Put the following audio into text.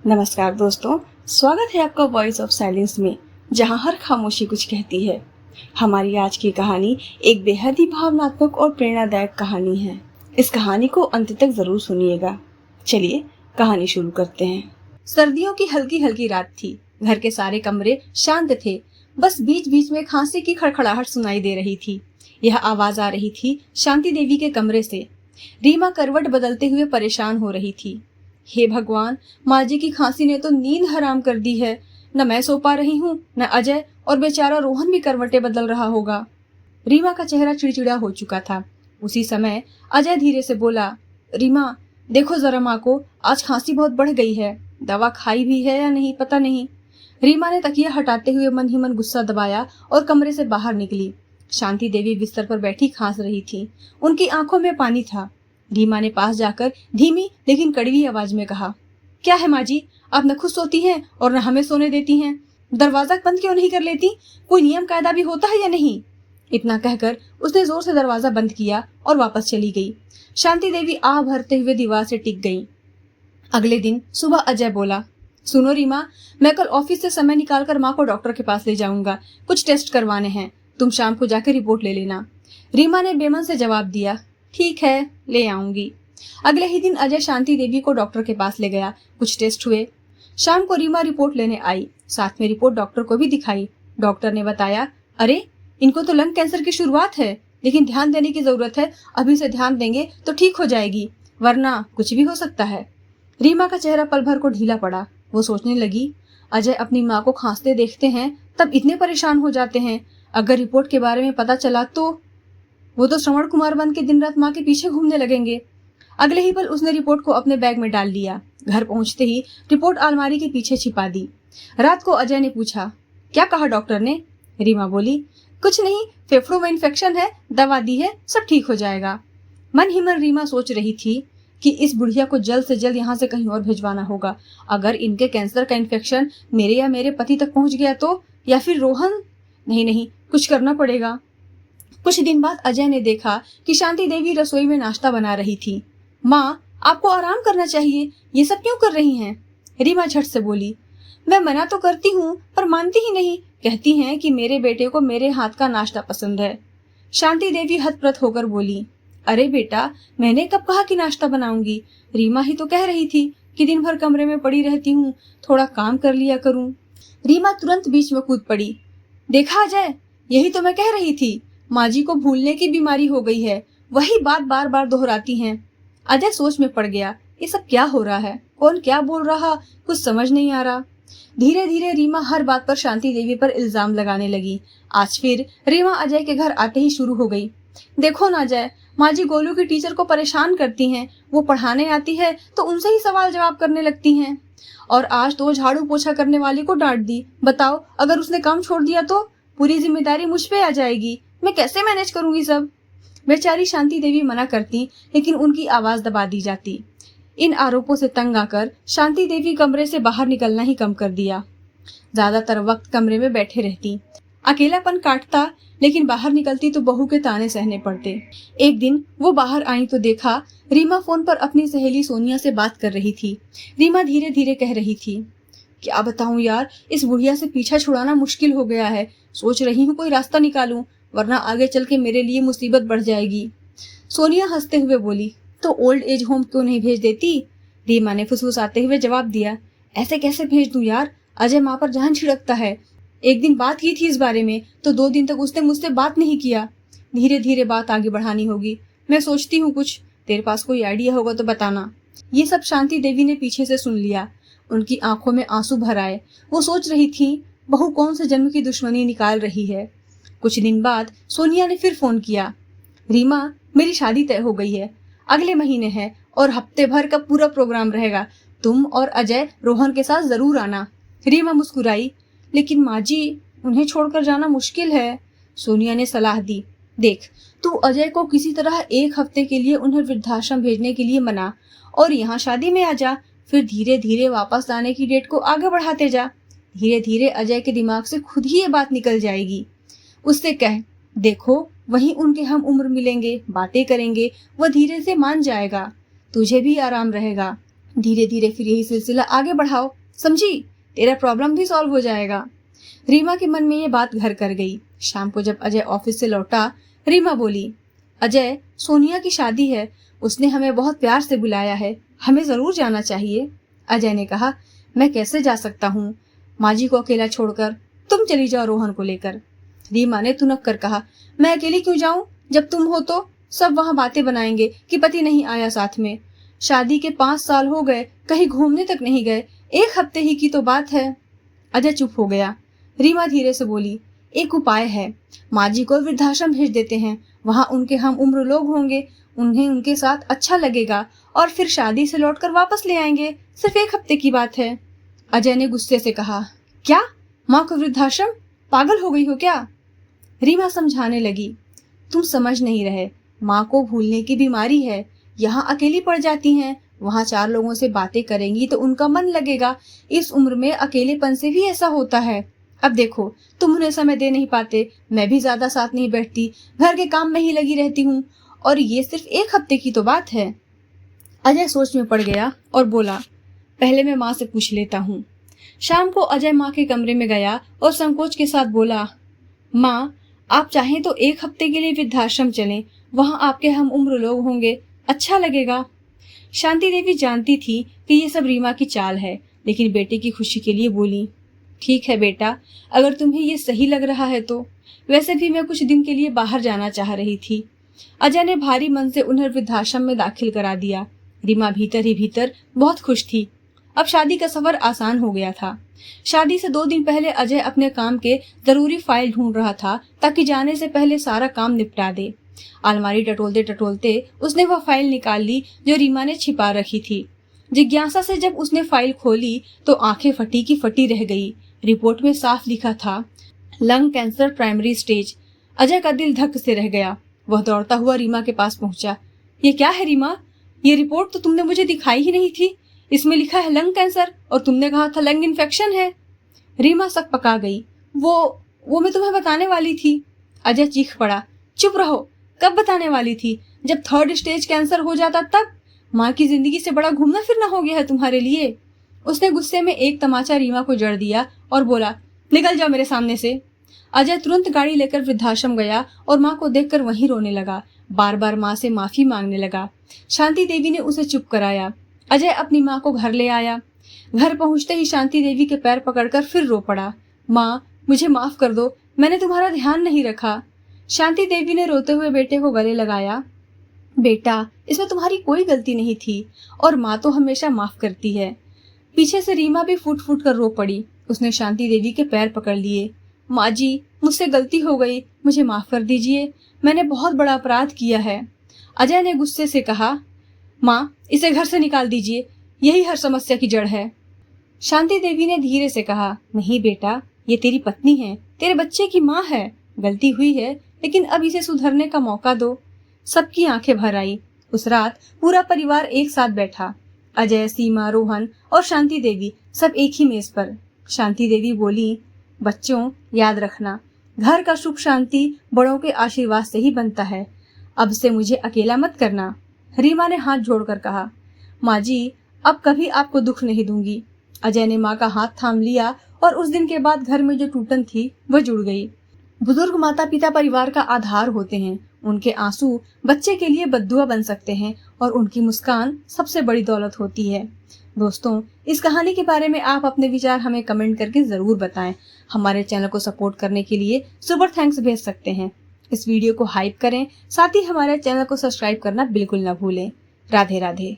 नमस्कार दोस्तों, स्वागत है आपका वॉइस ऑफ साइलेंस में, जहां हर खामोशी कुछ कहती है। हमारी आज की कहानी एक बेहद ही भावनात्मक और प्रेरणादायक कहानी है। इस कहानी को अंत तक जरूर सुनिएगा। चलिए कहानी शुरू करते हैं। सर्दियों की हल्की हल्की रात थी। घर के सारे कमरे शांत थे। बस बीच बीच में खांसी की खड़खड़ाहट सुनाई दे रही थी। यह आवाज आ रही थी शांति देवी के कमरे से। रीमा करवट बदलते हुए परेशान हो रही थी। हे भगवान, माँ जी की खांसी ने तो नींद हराम कर दी है। न मैं सो पा रही हूँ, न अजय, और बेचारा रोहन भी करवटें बदल रहा होगा। रीमा का चेहरा चिड़चिड़ा हो चुका था। उसी समय अजय धीरे से बोला, रीमा देखो जरा माँ को, आज खांसी बहुत बढ़ गई है। दवा खाई भी है या नहीं पता नहीं। रीमा ने तकिया हटाते हुए मन ही मन गुस्सा दबाया और कमरे से बाहर निकली। शांति देवी बिस्तर पर बैठी खांस रही थी। उनकी आंखों में पानी था। रीमा ने पास जाकर धीमी लेकिन कड़वी आवाज में कहा, क्या है माँ जी, आप न खुद सोती हैं और न हमें सोने देती हैं। दरवाजा बंद क्यों नहीं कर लेती? कोई नियम कायदा भी होता है या नहीं? इतना कहकर उसने जोर से दरवाजा बंद किया और वापस चली गई। शांति देवी आह भरते हुए दीवार से टिक गई। अगले दिन सुबह अजय बोला, सुनो रीमा, मैं कल ऑफिस से समय निकालकर माँ को डॉक्टर के पास ले जाऊंगा। कुछ टेस्ट करवाने हैं। तुम शाम को जाकर रिपोर्ट ले लेना। रीमा ने बेमन से जवाब दिया, ठीक है, ले आऊंगी। अगले ही दिन अजय शांति देवी को डॉक्टर के पास ले गया। कुछ टेस्ट हुए। शाम को रीमा रिपोर्ट लेने आई। साथ में रिपोर्ट डॉक्टर को भी दिखाई। डॉक्टर ने बताया, अरे इनको तो लंग कैंसर की शुरुआत है, लेकिन ध्यान देने की जरूरत है। अभी से ध्यान देंगे तो ठीक हो जाएगी, वरना कुछ भी हो सकता है। रीमा का चेहरा पल भर को ढीला पड़ा। वो सोचने लगी, अजय अपनी माँ को खांसते देखते हैं तब इतने परेशान हो जाते हैं। अगर रिपोर्ट के बारे में पता चला तो वो तो श्रवण कुमार बन के दिन रात माँ के पीछे घूमने लगेंगे। अगले ही पल उसने रिपोर्ट को अपने बैग में डाल लिया। घर पहुंचते ही रिपोर्ट अलमारी के पीछे छिपा दी। रात को अजय ने पूछा, क्या कहा डॉक्टर ने? रीमा बोली, कुछ नहीं, फेफड़ों में इन्फेक्शन है, दवा दी है, सब ठीक हो जाएगा। मन ही मन रीमा सोच रही थी कि इस बुढ़िया को जल्द से जल्द यहाँ से कहीं और भिजवाना होगा। अगर इनके कैंसर का इन्फेक्शन मेरे या मेरे पति तक पहुंच गया तो, या फिर रोहन। नहीं, कुछ करना पड़ेगा। कुछ दिन बाद अजय ने देखा कि शांति देवी रसोई में नाश्ता बना रही थी। माँ, आपको आराम करना चाहिए, ये सब क्यों कर रही हैं? रीमा झट से बोली, मैं मना तो करती हूँ पर मानती ही नहीं। कहती हैं कि मेरे बेटे को मेरे हाथ का नाश्ता पसंद है। शांति देवी हतप्रत होकर बोली, अरे बेटा, मैंने कब कहा कि नाश्ता बनाऊंगी? रीमा ही तो कह रही थी कि दिन भर कमरे में पड़ी रहती हूँ, थोड़ा काम कर लिया करूँ। रीमा तुरंत बीच में कूद पड़ी, देखा अजय, यही तो मैं कह रही थी, माँ जी को भूलने की बीमारी हो गई है, वही बात बार बार दोहराती हैं। अजय सोच में पड़ गया, ये सब क्या हो रहा है? कौन क्या बोल रहा, कुछ समझ नहीं आ रहा। धीरे धीरे रीमा हर बात पर शांति देवी पर इल्जाम लगाने लगी। आज फिर रीमा अजय के घर आते ही शुरू हो गई, देखो ना अजय, माँ जी गोलू की टीचर को परेशान करती हैं। वो पढ़ाने आती है तो उनसे ही सवाल जवाब करने लगती हैं। और आज तो झाड़ू पोछा करने वाली को डांट दी। बताओ, अगर उसने काम छोड़ दिया तो पूरी जिम्मेदारी मुझ पे आ जाएगी। मैं कैसे मैनेज करूंगी सब? बेचारी शांति देवी मना करती, लेकिन उनकी आवाज दबा दी जाती। इन आरोपों से तंग आकर शांति देवी कमरे से बाहर निकलना ही कम कर दिया। ज्यादातर वक्त कमरे में बैठे रहती। अकेलापन काटता, लेकिन बाहर निकलती तो बहू के ताने सहने पड़ते। एक दिन वो बाहर आई तो देखा रीमा फोन पर अपनी सहेली सोनिया से बात कर रही थी। रीमा धीरे धीरे कह रही थी, क्या बताऊं यार, इस बुढ़िया से पीछा छुड़ाना मुश्किल हो गया है। सोच रही हूँ कोई रास्ता निकालूं, वरना आगे चल के मेरे लिए मुसीबत बढ़ जाएगी। सोनिया हंसते हुए बोली, तो ओल्ड एज होम क्यों नहीं भेज देती? रीमा ने फुसफुसाते हुए जवाब दिया, ऐसे कैसे भेज दूं यार, अजय माँ पर जान छिड़कता है। एक दिन बात की थी इस बारे में तो 2 दिन तक उसने मुझसे बात नहीं किया। धीरे धीरे बात आगे बढ़ानी होगी। मैं सोचती हूँ कुछ, तेरे पास कोई आइडिया होगा तो बताना। ये सब शांति देवी ने पीछे से सुन लिया। उनकी आंखों में आंसू भर आए। वो सोच रही थी, बहू कौन से जन्म की दुश्मनी निकाल रही है। कुछ दिन बाद सोनिया ने फिर फोन किया, रीमा, मेरी शादी तय हो गई है, अगले महीने है और हफ्ते भर का पूरा प्रोग्राम रहेगा। तुम और अजय रोहन के साथ जरूर आना। रीमा मुस्कुराई, लेकिन माँ जी, उन्हें छोड़कर जाना मुश्किल है। सोनिया ने सलाह दी, देख, तू अजय को किसी तरह 1 हफ्ते के लिए उन्हें वृद्धाश्रम भेजने के लिए मना और यहाँ शादी में आ जा। फिर धीरे धीरे वापस लाने की डेट को आगे बढ़ाते जा। धीरे धीरे अजय के दिमाग से खुद ही ये बात निकल जाएगी। उससे कह, देखो, वहीं उनके हम उम्र मिलेंगे, बातें करेंगे, वह धीरे से मान जाएगा, तुझे भी आराम रहेगा। धीरे धीरे फिर यही सिलसिला आगे बढ़ाओ, समझी? तेरा प्रॉब्लम भी सॉल्व हो जाएगा। रीमा के मन में ये बात घर कर गई। शाम को जब अजय ऑफिस से लौटा, रीमा बोली, अजय, सोनिया की शादी है, उसने हमें बहुत प्यार से बुलाया है, हमें जरूर जाना चाहिए। अजय ने कहा, मैं कैसे जा सकता हूँ, माँ जी को अकेला छोड़कर, तुम चली जाओ रोहन को लेकर। रीमा ने तुनक कर कहा, मैं अकेली क्यों जाऊं, जब तुम हो तो सब वहां बातें बनाएंगे कि पति नहीं आया साथ में। शादी के 5 साल हो गए, कहीं घूमने तक नहीं गए, 1 हफ्ते ही की तो बात है। अजय चुप हो गया। रीमा धीरे से बोली, एक उपाय है, माँ जी को वृद्धाश्रम भेज देते हैं, वहां उनके हम उम्र लोग होंगे, उन्हें उनके साथ अच्छा लगेगा और फिर शादी से लौटकर वापस ले आएंगे, सिर्फ 1 हफ्ते की बात है। अजय ने गुस्से से कहा, क्या, माँ को वृद्धाश्रम, पागल हो गई हो क्या? रीमा समझाने लगी, तुम समझ नहीं रहे, माँ को भूलने की बीमारी है, यहाँ अकेली पड़ जाती हैं, वहाँ 4 लोगों से बातें करेंगी तो उनका मन लगेगा, इस उम्र में अकेलेपन से भी ऐसा होता है। अब देखो, तुम उन्हें समय दे नहीं पाते, मैं भी ज्यादा साथ नहीं बैठती, घर के काम में ही लगी रहती हूँ, और ये सिर्फ 1 हफ्ते की तो बात है। अजय सोच में पड़ गया और बोला, पहले मैं माँ से पूछ लेता हूँ। शाम को अजय माँ के कमरे में गया और संकोच के साथ बोला, माँ, आप चाहें तो 1 हफ्ते के लिए वृद्धाश्रम चलें, वहां आपके हम उम्र लोग होंगे, अच्छा लगेगा। शांति देवी जानती थी कि ये सब रीमा की चाल है, लेकिन बेटे की खुशी के लिए बोली, ठीक है बेटा, अगर तुम्हें ये सही लग रहा है तो। वैसे भी मैं कुछ दिन के लिए बाहर जाना चाह रही थी। अजय ने भारी मन से उन्हें वृद्धाश्रम में दाखिल करा दिया। रीमा भीतर ही भीतर बहुत खुश थी। अब शादी का सफर आसान हो गया था। शादी से 2 दिन पहले अजय अपने काम के जरूरी फाइल ढूंढ रहा था ताकि जाने से पहले सारा काम निपटा दे। अलमारी टटोलते टटोलते उसने वह फाइल निकाल ली जो रीमा ने छिपा रखी थी। जिज्ञासा से जब उसने फाइल खोली तो आंखें फटी की फटी रह गई। रिपोर्ट में साफ लिखा था, lung cancer primary stage. Ajay का दिल धक से रह गया। वह दौड़ता हुआ रीमा के पास पहुंचा। ये क्या है रीमा, ये रिपोर्ट तो तुमने मुझे दिखाई ही नहीं थी, इसमें लिखा है लंग कैंसर और तुमने कहा था लंग इन्फेक्शन है। रीमा सक पका गई। वो मैं तुम्हें बताने वाली थी। अजय चीख पड़ा, चुप रहो, कब बताने वाली थी, जब 3rd स्टेज कैंसर हो जाता तब? माँ की जिंदगी से बड़ा घूमना फिरना हो गया है तुम्हारे लिए। उसने गुस्से में एक तमाचा रीमा को जड़ दिया और बोला, निकल जाओ मेरे सामने से। अजय तुरंत गाड़ी लेकर वृद्धाश्रम गया और माँ को देखकर वहीं रोने लगा। बार बार माँ से माफी मांगने लगा। शांति देवी ने उसे चुप कराया। अजय अपनी माँ को घर ले आया। घर पहुंचते ही शांति देवी के पैर पकड़कर फिर रो पड़ा। माँ, मुझे माफ कर दो, मैंने तुम्हारा ध्यान नहीं रखा। शांति देवी ने रोते हुए बेटे को गले लगाया। बेटा, इसमें तुम्हारी कोई गलती नहीं थी और माँ तो हमेशा माफ करती है। पीछे से रीमा भी फूट फूट कर रो पड़ी। उसने शांति देवी के पैर पकड़ लिए। माँ जी, मुझसे गलती हो गई, मुझे माफ कर दीजिए, मैंने बहुत बड़ा अपराध किया है। अजय ने गुस्से से कहा, माँ, इसे घर से निकाल दीजिए, यही हर समस्या की जड़ है। शांति देवी ने धीरे से कहा, नहीं बेटा, ये तेरी पत्नी है, तेरे बच्चे की माँ है, गलती हुई है, लेकिन अब इसे सुधरने का मौका दो। सबकी आंखें भर आई। उस रात पूरा परिवार एक साथ बैठा। अजय, सीमा, रोहन और शांति देवी सब एक ही मेज पर। शांति देवी बोली, बच्चों, याद रखना, घर का सुख शांति बड़ों के आशीर्वाद से ही बनता है। अब से मुझे अकेला मत करना। रीमा ने हाथ जोड़कर कहा, माँ जी, अब कभी आपको दुख नहीं दूंगी। अजय ने माँ का हाथ थाम लिया और उस दिन के बाद घर में जो टूटन थी वह जुड़ गई। बुजुर्ग माता पिता परिवार का आधार होते हैं। उनके आंसू बच्चे के लिए बद्दुआ बन सकते हैं और उनकी मुस्कान सबसे बड़ी दौलत होती है। दोस्तों, इस कहानी के बारे में आप अपने विचार हमें कमेंट करके जरूर बताएं। हमारे चैनल को सपोर्ट करने के लिए सुपर थैंक्स भेज सकते हैं। इस वीडियो को हाइप करें, साथ ही हमारे चैनल को सब्सक्राइब करना बिल्कुल न भूलें। राधे राधे।